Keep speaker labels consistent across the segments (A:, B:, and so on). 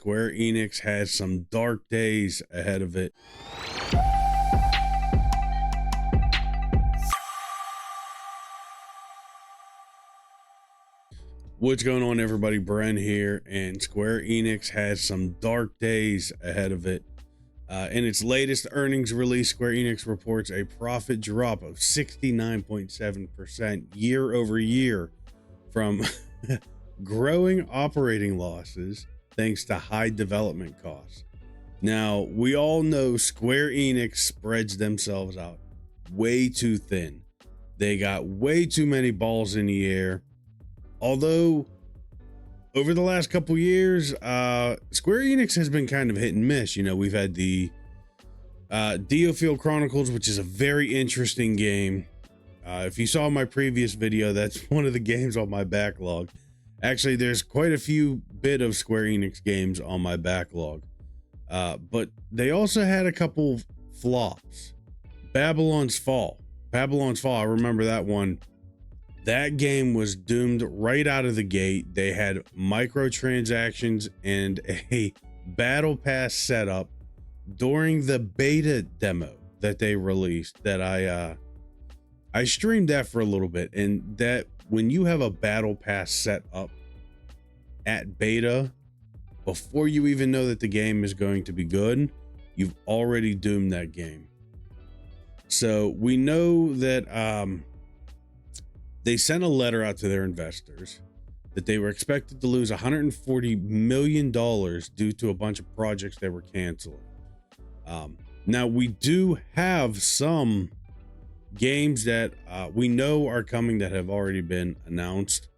A: Square Enix has some dark days ahead of it. What's going on, everybody? Bren here, and Square Enix has some dark days ahead of it. In its latest earnings release, Square Enix reports a profit drop of 69.7% year over year from growing operating losses thanks to high development costs. Now, we all know Square Enix spreads themselves out way too thin. They got way too many balls in the air. Although over the last couple years, Square Enix has been kind of hit and miss. You know, we've had the Diofield Chronicles, which is a very interesting game. If you saw my previous video, that's one of the games on my backlog. Actually, there's quite a few bit of Square Enix games on my backlog. But they also had a couple flops. Babylon's Fall, I remember that one. That game was doomed right out of the gate. They had microtransactions and a battle pass setup during the beta demo that they released that I streamed that for a little bit. And that when you have a battle pass set up at beta before you even know that the game is going to be good, you've already doomed that game. So we know that they sent a letter out to their investors that they were expected to lose $140 million due to a bunch of projects they were canceling. Now, we do have some games that we know are coming that have already been announced,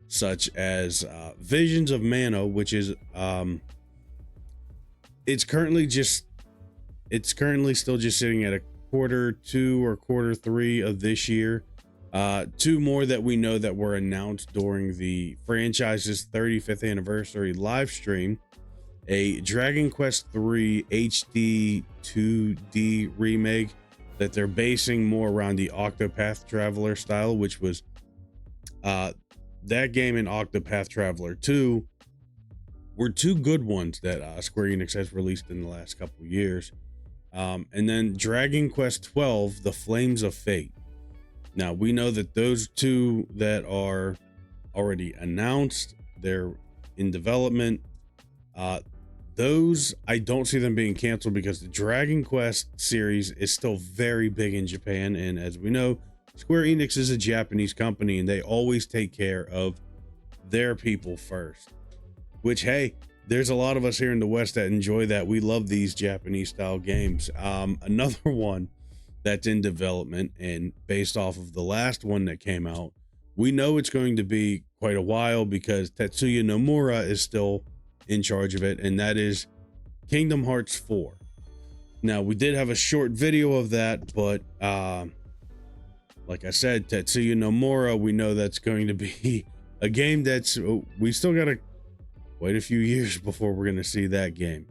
A: such as Visions of Mana, which is it's currently still just sitting at a Q2 or Q3 of this year. Two more that we know that were announced during the franchise's 35th anniversary live stream: a Dragon Quest III HD 2D remake that they're basing more around the Octopath Traveler style, which was that game and Octopath Traveler 2 were two good ones that Square Enix has released in the last couple of years. And then Dragon Quest XII, The Flames of Fate. Now, we know that those two that are already announced, they're in development. Those, I don't see them being canceled because the Dragon Quest series is still very big in Japan. And as we know, Square Enix is a Japanese company and they always take care of their people first. Which, hey, there's a lot of us here in the West that enjoy that. We love these Japanese style games. Another one that's in development and based off of the last one that came out, we know it's going to be quite a while because Tetsuya Nomura is still in charge of it, and that is Kingdom Hearts 4. Now, we did have a short video of that, but like I said, Tetsuya Nomura, we know that's going to be a game that's we still got quite a few years before we're going to see that game.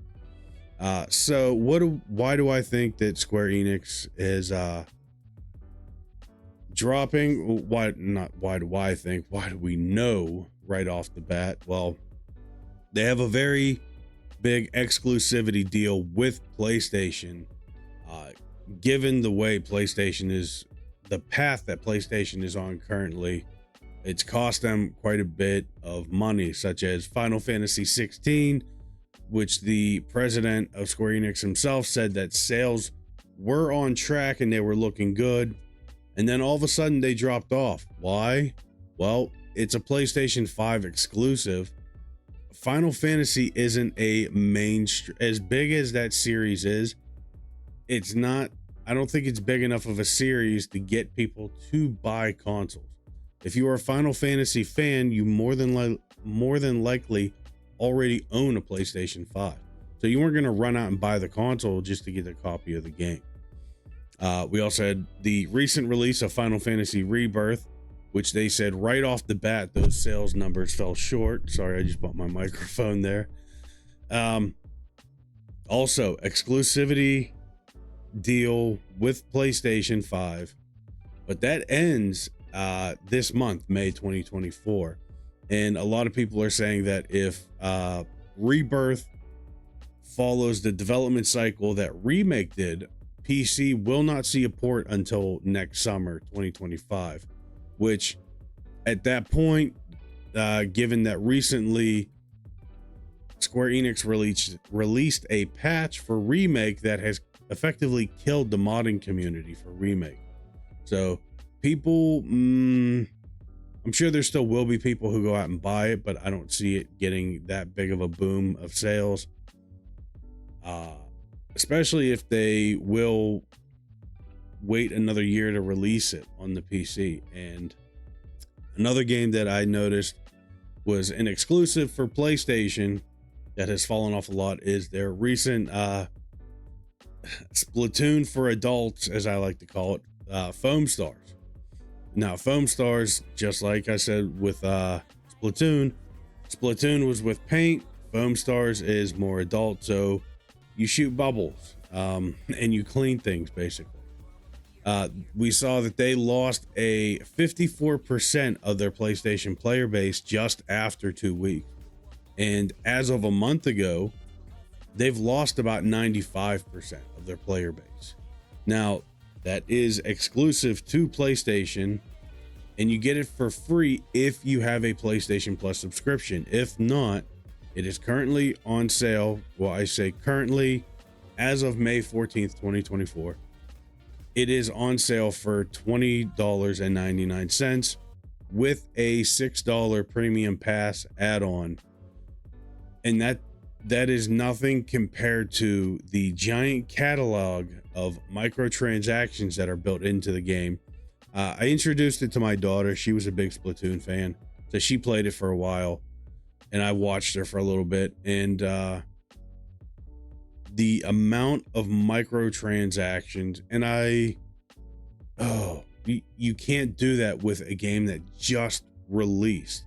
A: So why do I think that Square Enix is dropping? Why do we know right off the bat? Well, they have a very big exclusivity deal with PlayStation. Given the way PlayStation is, the path that PlayStation is on currently, it's cost them quite a bit of money, such as Final Fantasy 16, which the president of Square Enix himself said that sales were on track and they were looking good. And then all of a sudden they dropped off. Why? Well, it's a PlayStation 5 exclusive. Final Fantasy isn't a mainstream, as big as that series is. It's not, I don't think it's big enough of a series to get people to buy consoles. If you are a Final Fantasy fan, you more than likely already own a PlayStation 5, so you weren't going to run out and buy the console just to get a copy of the game. We also had the recent release of Final Fantasy Rebirth, which they said right off the bat those sales numbers fell short. Sorry, I just bumped my microphone there. Also, exclusivity deal with PlayStation 5, but that ends this month, May 2024. And a lot of people are saying that if Rebirth follows the development cycle that Remake did, PC will not see a port until next summer 2025, which at that point, given that recently Square Enix released a patch for Remake that has effectively killed the modding community for Remake. So people, I'm sure there still will be people who go out and buy it, but I don't see it getting that big of a boom of sales. Especially if they will wait another year to release it on the PC. And another game that I noticed was an exclusive for PlayStation that has fallen off a lot is their recent Splatoon for adults, as I like to call it, FoamStars. Now, FoamStars, just like I said with Splatoon was with paint. FoamStars is more adult, so you shoot bubbles and you clean things, basically. We saw that they lost a 54% of their PlayStation player base just after 2 weeks. And as of a month ago, they've lost about 95% of their player base. Now, that is exclusive to PlayStation, and you get it for free if you have a PlayStation Plus subscription. If not, it is currently on sale. Well, I say currently, as of May 14th, 2024. It is on sale for $20.99 with a $6 premium pass add-on. And that is nothing compared to the giant catalog of microtransactions that are built into the game. I introduced it to my daughter. She was a big Splatoon fan, so she played it for a while, and I watched her for a little bit. And the amount of microtransactions, and you can't do that with a game that just released.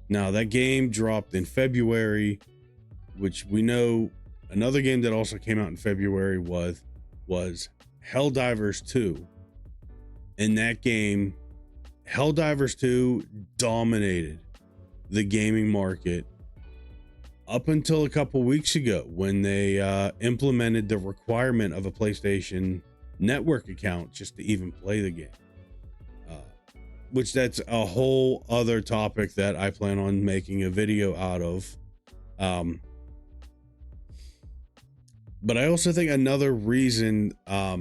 A: Now, that game dropped in February, which we know another game that also came out in February was Helldivers 2. In that game, Helldivers 2 dominated the gaming market up until a couple weeks ago when they implemented the requirement of a PlayStation Network account just to even play the game. Which that's a whole other topic that I plan on making a video out of. But I also think another reason a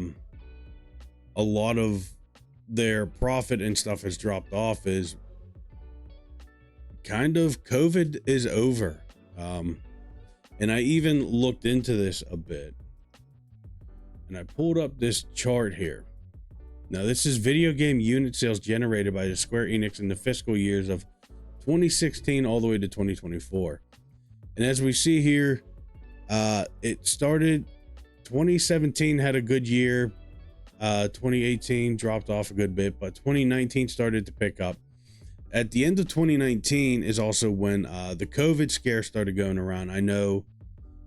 A: lot of their profit and stuff has dropped off is kind of COVID is over. And I even looked into this a bit, and I pulled up this chart here. Now, this is video game unit sales generated by the Square Enix in the fiscal years of 2016 all the way to 2024. And as we see here, it started 2017 had a good year. 2018 dropped off a good bit, but 2019 started to pick up. At the end of 2019 is also when the COVID scare started going around. I know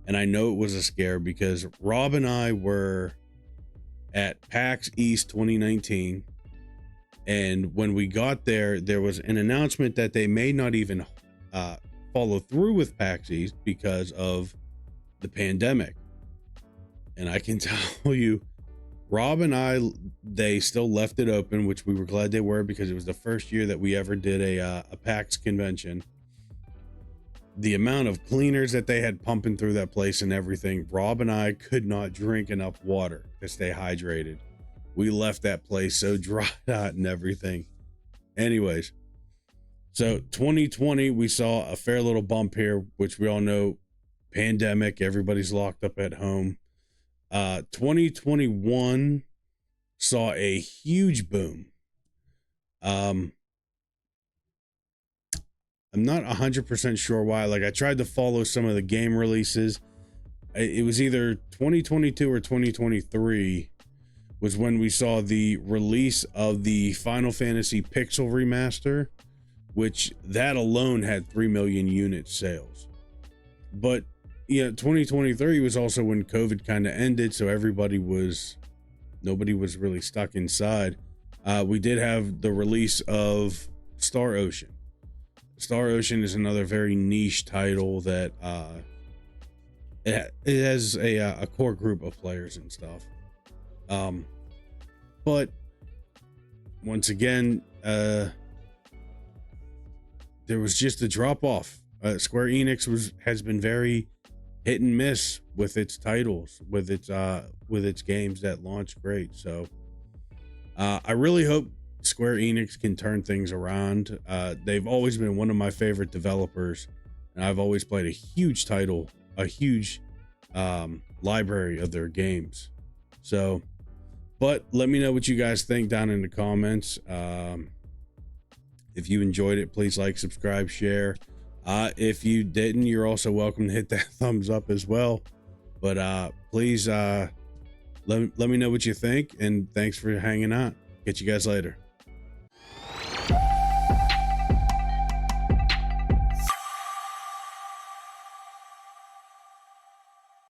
A: it was a scare because Rob and I were at PAX East 2019, and when we got there, there was an announcement that they may not even follow through with PAX East because of the pandemic. And I can tell you, Rob and I, they still left it open, which we were glad they were because it was the first year that we ever did a PAX convention. The amount of cleaners that they had pumping through that place and everything, Rob and I could not drink enough water to stay hydrated. We left that place so dried out and everything. Anyways, so 2020, we saw a fair little bump here, which we all know, pandemic, everybody's locked up at home. 2021 saw a huge boom. I'm not 100% sure why. Like, I tried to follow some of the game releases. It was either 2022 or 2023 was when we saw the release of the Final Fantasy Pixel Remaster, which that alone had 3 million unit sales. But yeah, 2023 was also when COVID kind of ended, so nobody was really stuck inside. We did have the release of Star Ocean. Star Ocean is another very niche title that it has a core group of players and stuff. But once again, there was just a drop off. Square Enix has been very hit and miss with its titles, with its games that launch great. So I really hope Square Enix can turn things around. They've always been one of my favorite developers, and I've always played a huge library of their games. So, but let me know what you guys think down in the comments. If you enjoyed it, please like, subscribe, share. If you didn't, you're also welcome to hit that thumbs up as well. But please let me know what you think, and thanks for hanging out. Catch you guys later.